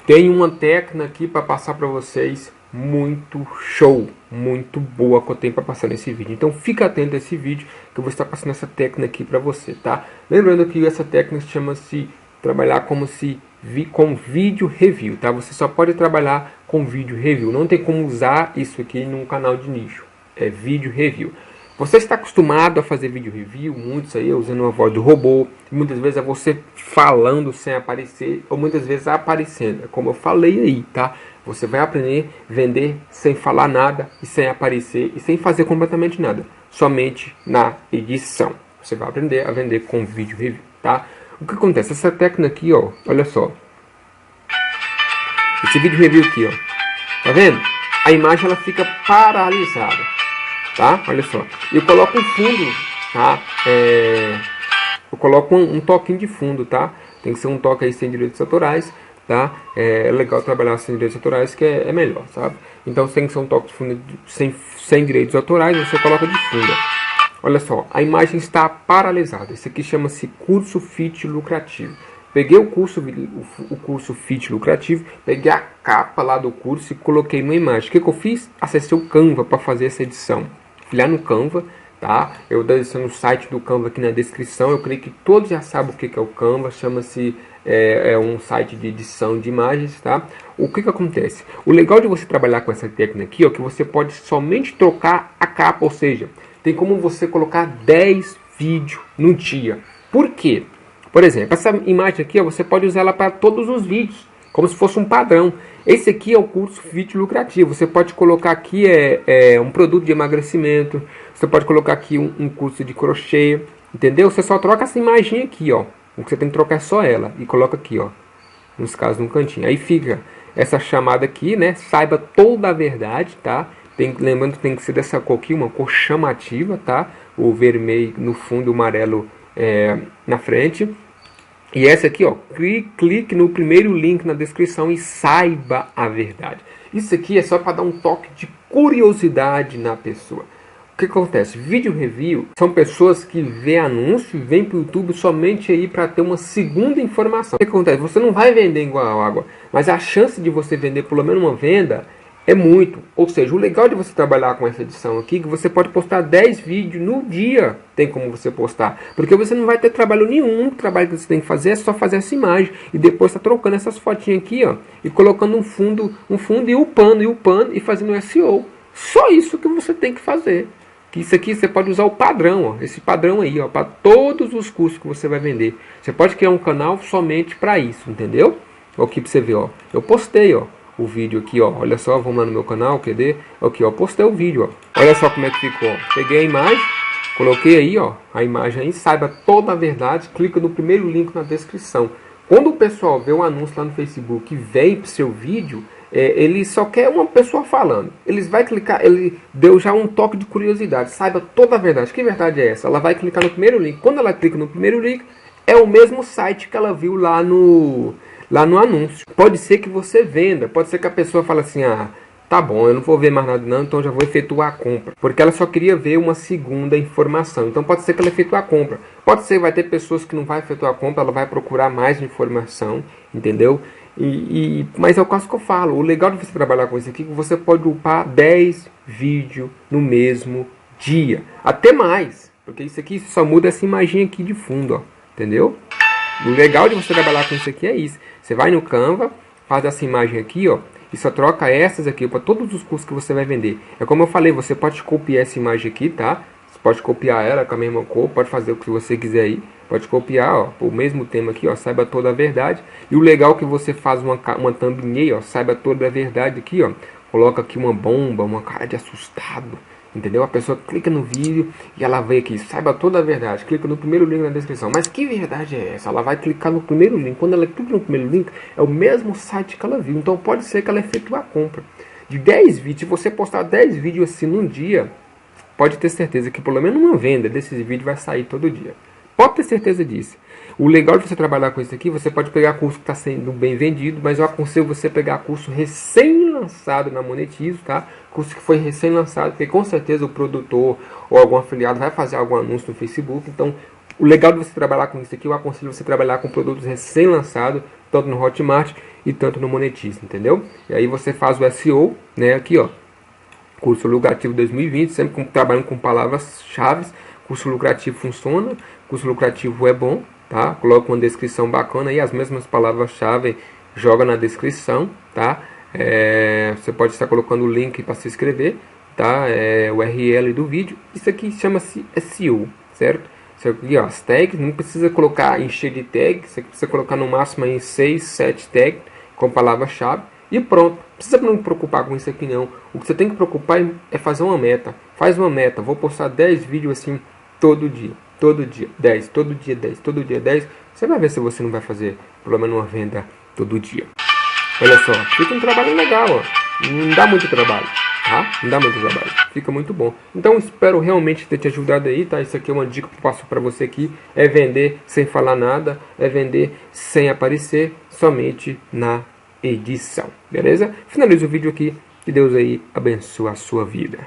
Tem uma técnica aqui para passar para vocês muito show, muito boa que eu tenho para passar nesse vídeo. Então fica atento a esse vídeo que eu vou estar passando essa técnica aqui para você, tá? Lembrando que essa técnica chama-se trabalhar com vídeo review, tá? Você só pode trabalhar com vídeo review, não tem como usar isso aqui num canal de nicho, é vídeo review. Você está acostumado a fazer vídeo review, muitos aí usando uma voz do robô, muitas vezes é você falando sem aparecer, ou muitas vezes aparecendo, como eu falei aí, tá? Você vai aprender a vender sem falar nada, e sem aparecer, e sem fazer completamente nada, somente na edição. Você vai aprender a vender com vídeo review, tá? O que acontece? Essa técnica aqui, ó, olha só. Esse vídeo review aqui, ó, tá vendo? A imagem ela fica paralisada, tá? Olha só. Eu coloco um fundo, tá? Eu coloco um toquinho de fundo, tá? Tem que ser um toque aí sem direitos autorais, tá? É legal trabalhar sem direitos autorais, que é melhor, sabe? Então tem que ser um toque de fundo sem direitos autorais, você coloca de fundo. Olha só, a imagem está paralisada. Isso aqui chama-se curso Fit Lucrativo. Peguei o curso Fit Lucrativo, peguei a capa lá do curso e coloquei uma imagem. O que eu fiz? Acessei o Canva para fazer essa edição. Fui lá no Canva, tá? Eu deixo no site do Canva aqui na descrição. Eu creio que todos já sabem o que é o Canva. Chama-se um site de edição de imagens, tá? O que acontece? O legal de você trabalhar com essa técnica aqui, ó, que você pode somente trocar a capa, ou seja, tem como você colocar 10 vídeos no dia. Por quê? Por exemplo, essa imagem aqui, ó, você pode usar ela para todos os vídeos, como se fosse um padrão. Esse aqui é o curso Fit Lucrativo. Você pode colocar aqui um produto de emagrecimento. Você pode colocar aqui um curso de crochê, entendeu? Você só troca essa imagem aqui, ó. O que você tem que trocar é só ela e coloca aqui, ó, nos casos no cantinho. Aí fica essa chamada aqui, né? Saiba toda a verdade, tá? Lembrando que tem que ser dessa cor aqui, uma cor chamativa, tá? O vermelho no fundo, o amarelo na frente. E essa aqui, ó, clique no primeiro link na descrição e saiba a verdade. Isso aqui é só para dar um toque de curiosidade na pessoa. O que acontece? Vídeo review são pessoas que vê anúncio e vêm para o YouTube somente aí para ter uma segunda informação. O que acontece? Você não vai vender igual água, mas a chance de você vender pelo menos uma venda é muito. Ou seja, o legal de você trabalhar com essa edição aqui é que você pode postar 10 vídeos no dia. Tem como você postar. Porque você não vai ter trabalho nenhum. O trabalho que você tem que fazer é só fazer essa imagem. E depois tá trocando essas fotinhas aqui, ó. E colocando um fundo e upando e fazendo SEO. Só isso que você tem que fazer. Que isso aqui você pode usar o padrão, ó. Esse padrão aí, ó. Para todos os cursos que você vai vender. Você pode criar um canal somente para isso, entendeu? Ó, aqui para você ver, ó. Eu postei, ó, o vídeo aqui, ó, olha só, vamos lá no meu canal, cadê? Aqui, ó, postei o vídeo, ó. Olha só como é que ficou, ó. Peguei a imagem, coloquei aí, ó, a imagem aí, saiba toda a verdade, clica no primeiro link na descrição. Quando o pessoal vê um anúncio lá no Facebook e vem pro seu vídeo, ele só quer uma pessoa falando. Eles vai clicar, ele deu já um toque de curiosidade, saiba toda a verdade. Que verdade é essa? Ela vai clicar no primeiro link. Quando ela clica no primeiro link, é o mesmo site que ela viu lá no anúncio. Pode ser que você venda, pode ser que a pessoa fale assim, ah, tá bom, eu não vou ver mais nada não, então já vou efetuar a compra. Porque ela só queria ver uma segunda informação, então pode ser que ela efetue a compra. Pode ser que vai ter pessoas que não vai efetuar a compra, ela vai procurar mais informação, entendeu? Mas é o caso que eu falo, o legal de você trabalhar com isso aqui é que você pode upar 10 vídeos no mesmo dia, até mais, porque isso aqui só muda essa imagem aqui de fundo, ó, entendeu? O legal de você trabalhar com isso aqui é isso. Você vai no Canva, faz essa imagem aqui, ó, e só troca essas aqui para todos os cursos que você vai vender. É como eu falei, você pode copiar essa imagem aqui, tá? Você pode copiar ela com a mesma cor, pode fazer o que você quiser aí. Pode copiar, ó, o mesmo tema aqui, ó, saiba toda a verdade. E o legal é que você faz uma thumbnail, ó, saiba toda a verdade aqui, ó. Coloca aqui uma bomba, uma cara de assustado. Entendeu? A pessoa clica no vídeo e ela vê aqui, saiba toda a verdade, clica no primeiro link na descrição. Mas que verdade é essa? Ela vai clicar no primeiro link. Quando ela clica no primeiro link, é o mesmo site que ela viu. Então pode ser que ela efetue a compra. De 10 vídeos, se você postar 10 vídeos assim num dia, pode ter certeza que pelo menos uma venda desses vídeos vai sair todo dia. Pode ter certeza disso. O legal de você trabalhar com isso aqui, você pode pegar curso que está sendo bem vendido, mas eu aconselho você pegar curso recém-lançado na Monetizo, tá? Curso que foi recém-lançado, porque com certeza o produtor ou algum afiliado vai fazer algum anúncio no Facebook. Então, o legal de você trabalhar com isso aqui, eu aconselho você trabalhar com produtos recém-lançados, tanto no Hotmart e tanto no Monetize, entendeu? E aí você faz o SEO, né, aqui ó, curso lucrativo 2020, sempre trabalhando com palavras-chave. Curso lucrativo funciona, curso lucrativo é bom, tá? Coloca uma descrição bacana aí, as mesmas palavras-chave joga na descrição, tá? Você pode estar colocando o link para se inscrever, tá? O URL do vídeo. Isso aqui chama-se SEO, certo? Isso aqui, ó, as tags, não precisa colocar, encher de tags, você precisa colocar no máximo em 6, 7 tags com palavra-chave e pronto. Não precisa não preocupar com isso aqui não. O que você tem que preocupar é fazer uma meta. Faz uma meta, vou postar 10 vídeos assim todo dia, 10, todo dia 10, todo dia 10. Você vai ver se você não vai fazer pelo menos uma venda todo dia. Olha só, fica um trabalho legal, ó. Não dá muito trabalho, tá? Não dá muito trabalho, fica muito bom. Então espero realmente ter te ajudado aí, tá? Isso aqui é uma dica que eu passo pra você aqui. É vender sem falar nada, é vender sem aparecer, somente na edição, beleza? Finalizo o vídeo aqui, que Deus aí abençoe a sua vida.